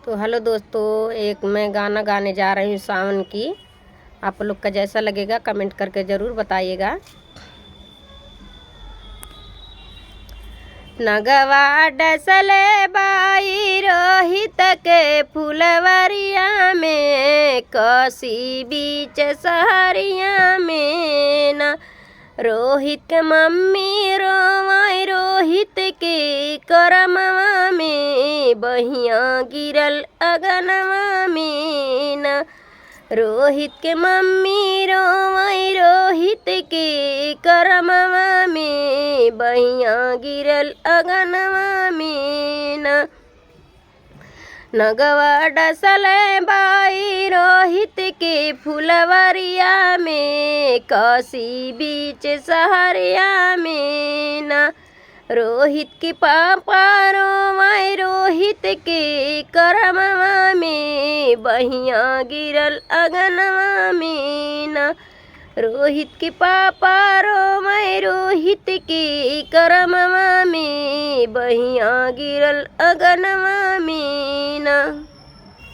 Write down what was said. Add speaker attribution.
Speaker 1: तो हेलो दोस्तों, एक मैं गाना गाने जा रही हूँ सावन की। आप लोग का जैसा लगेगा कमेंट करके ज़रूर बताइएगा। नगवा डसले बाई रोहित के फुलवरिया में, कसी बीच सहरिया में न। रोहित के मम्मी रोवाई रोहित के करमवा में, बहिया गिरल अगनवा में न। रोहित के मम्मी रोवाई रोहित के करमवा में, बहिया गिरल अगनवा में न। नगवा डसले बाई रोहित के फुलवरिया में, कसी बीच सहरिया में न। रोहित के पापा रोवाई रोहित के करमवा में, बहिया गिरल अगनवा में न। रोहित के पापा रोवाई रोहित के करमवा में, बहिया गिरल अगनवा में न।